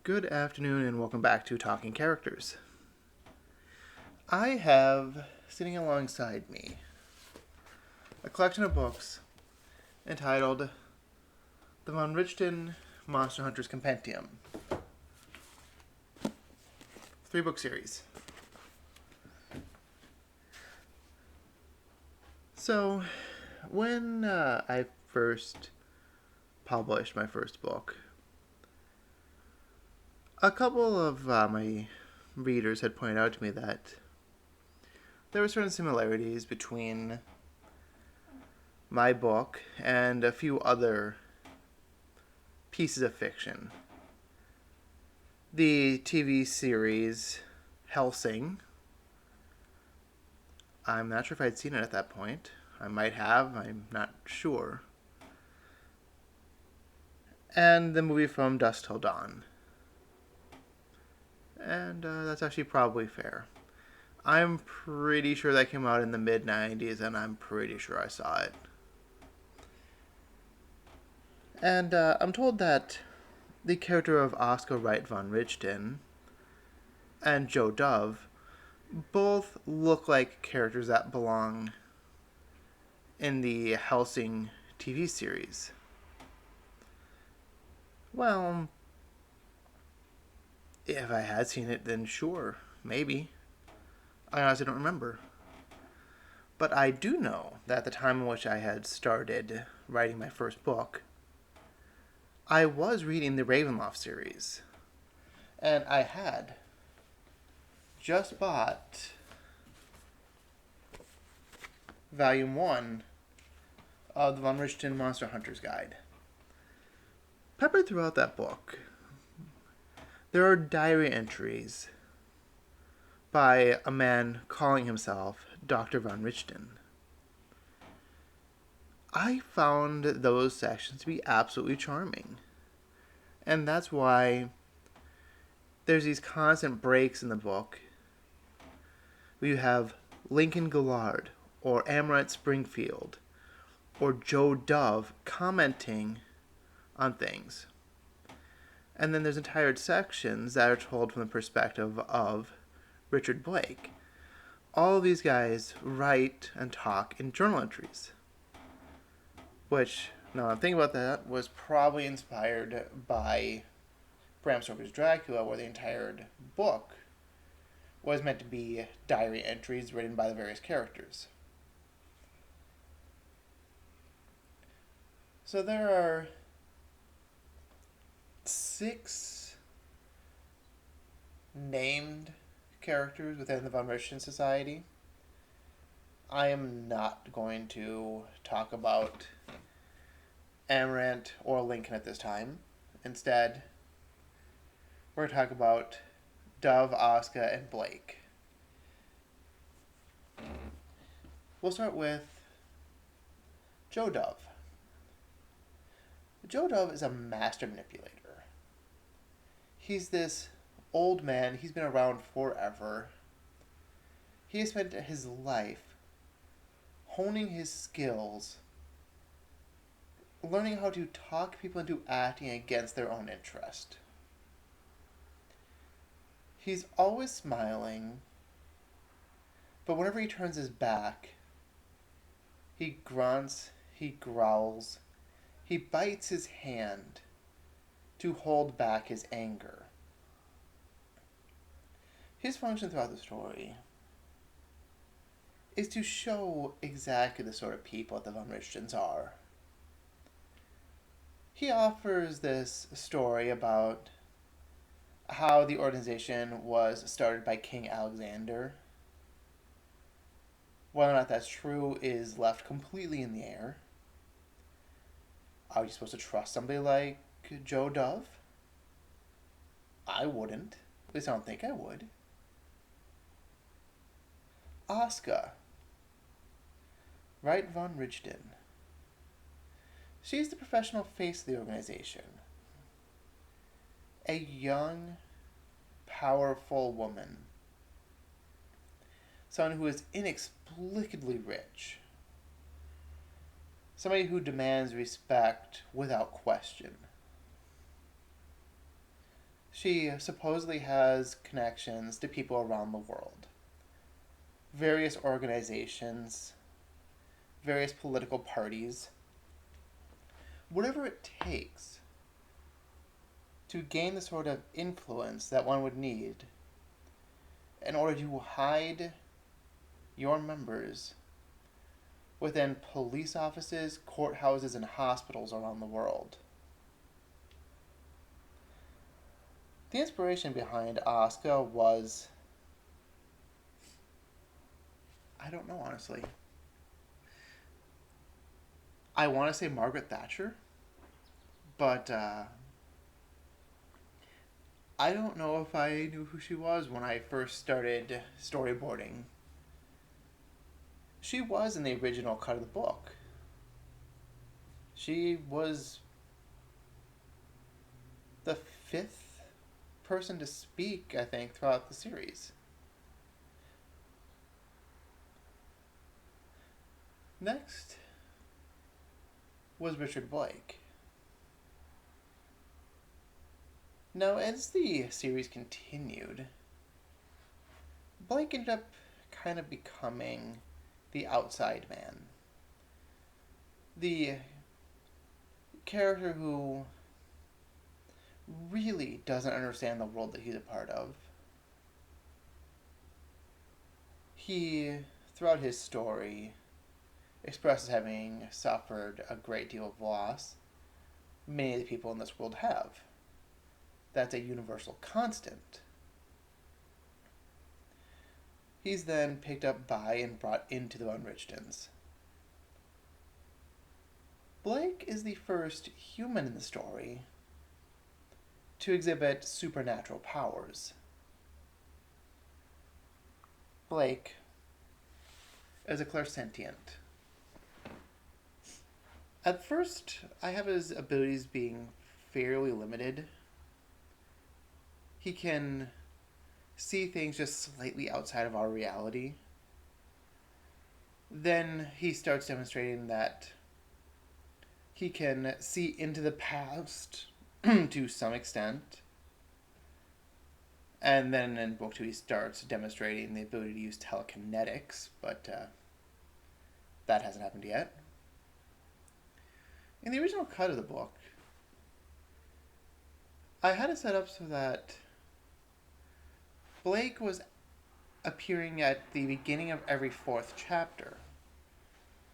Good afternoon and welcome back to Talking Characters. I have sitting alongside me a collection of books entitled The Von Richtton Monster Hunters Compendium. 3-book series. So, when I first published my first book, a couple of my readers had pointed out to me that there were certain similarities between my book and a few other pieces of fiction. The TV series Hellsing. I'm not sure if I'd seen it at that point. I might have, I'm not sure. And the movie From Dusk Till Dawn. And that's actually probably fair. I'm pretty sure that came out in the mid-90s, and I'm pretty sure I saw it. And I'm told that the character of Aska Wright von Richtton and Joe Dove both look like characters that belong in the Hellsing TV series. Well, if I had seen it, then sure, maybe. I honestly don't remember. But I do know that at the time in which I had started writing my first book, I was reading the Ravenloft series. And I had just bought Volume 1 of the Von Richtton Monster Hunters Guide. Peppered throughout that book, there are diary entries by a man calling himself Dr. Von Richtton. I found those sections to be absolutely charming. And that's why there's these constant breaks in the book where you have Lincoln Gillard or Amaranth Springfield or Joe Dove commenting on things. And then there's entire sections that are told from the perspective of Richard Blake. All of these guys write and talk in journal entries. Which, now I'm thinking about that, was probably inspired by Bram Stoker's Dracula, where the entire book was meant to be diary entries written by the various characters. So there are 6 named characters within the Von Richtton Society. I am not going to talk about Amaranth or Lincoln at this time. Instead, we're going to talk about Dove, Aska, and Blake. We'll start with Joe Dove. Joe Dove is a master manipulator. He's this old man. He's been around forever. He has spent his life honing his skills, learning how to talk people into acting against their own interest. He's always smiling, but whenever he turns his back, he grunts, he growls, he bites his hand to hold back his anger. His function throughout the story is to show exactly the sort of people that the Von Richtons are. He offers this story about how the organization was started by King Alexander. Whether or not that's true is left completely in the air. Are you supposed to trust somebody like Joe Dove? I wouldn't. At least I don't think I would. Aska. Wright von Richtton. She's the professional face of the organization. A young, powerful woman. Someone who is inexplicably rich. Somebody who demands respect without question. She supposedly has connections to people around the world, various organizations, various political parties, whatever it takes to gain the sort of influence that one would need in order to hide your members within police offices, courthouses, and hospitals around the world. The inspiration behind Aska was, I don't know, honestly. I want to say Margaret Thatcher, but I don't know if I knew who she was when I first started storyboarding. She was in the original cut of the book. She was the fifth person to speak, I think, throughout the series. Next was Richard Blake. Now, as the series continued, Blake ended up kind of becoming the outside man. The character who really doesn't understand the world that he's a part of. He, throughout his story, expresses having suffered a great deal of loss. Many of the people in this world have. That's a universal constant. He's then picked up by and brought into the Richtons. Blake is the first human in the story to exhibit supernatural powers. Blake is a clairsentient. At first, I have his abilities being fairly limited. He can see things just slightly outside of our reality. Then he starts demonstrating that he can see into the past to some extent. And then in book 2 he starts demonstrating the ability to use telekinetics, but that hasn't happened yet. In the original cut of the book, I had it set up so that Blake was appearing at the beginning of every fourth chapter.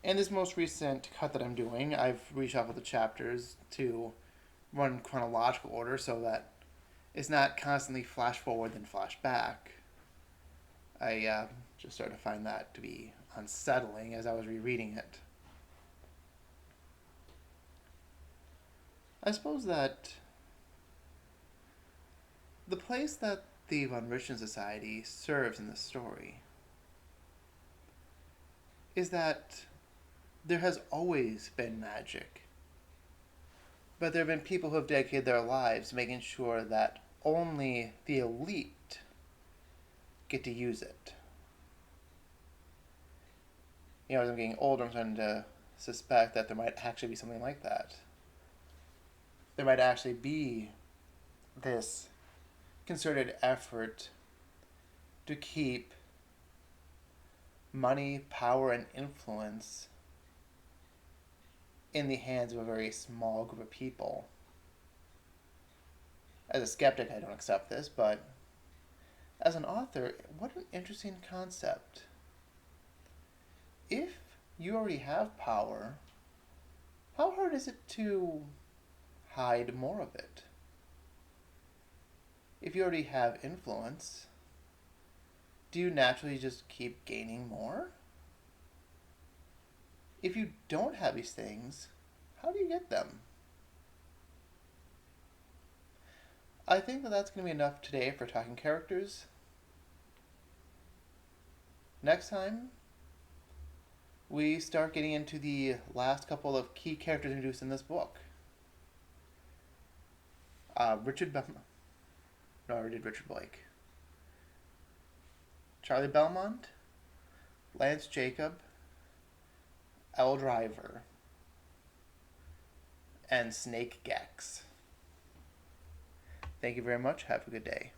In this most recent cut that I'm doing, I've reshuffled the chapters to run chronological order so that it's not constantly flash forward then flash back. I just started to find that to be unsettling as I was rereading it. I suppose that the place that the Richton Society serves in the story is that there has always been magic. But there have been people who have dedicated their lives making sure that only the elite get to use it. You know, as I'm getting older, I'm starting to suspect that there might actually be something like that. There might actually be this concerted effort to keep money, power, and influence in the hands of a very small group of people. As a skeptic, I don't accept this, but as an author, what an interesting concept. If you already have power, how hard is it to hide more of it? If you already have influence, do you naturally just keep gaining more? If you don't have these things, how do you get them? I think that that's going to be enough today for talking characters. Next time, we start getting into the last couple of key characters introduced in this book. Richard Blake. Charlie Belmont, Lance Jacob, L. Driver, and Snake Gex. Thank you very much. Have a good day.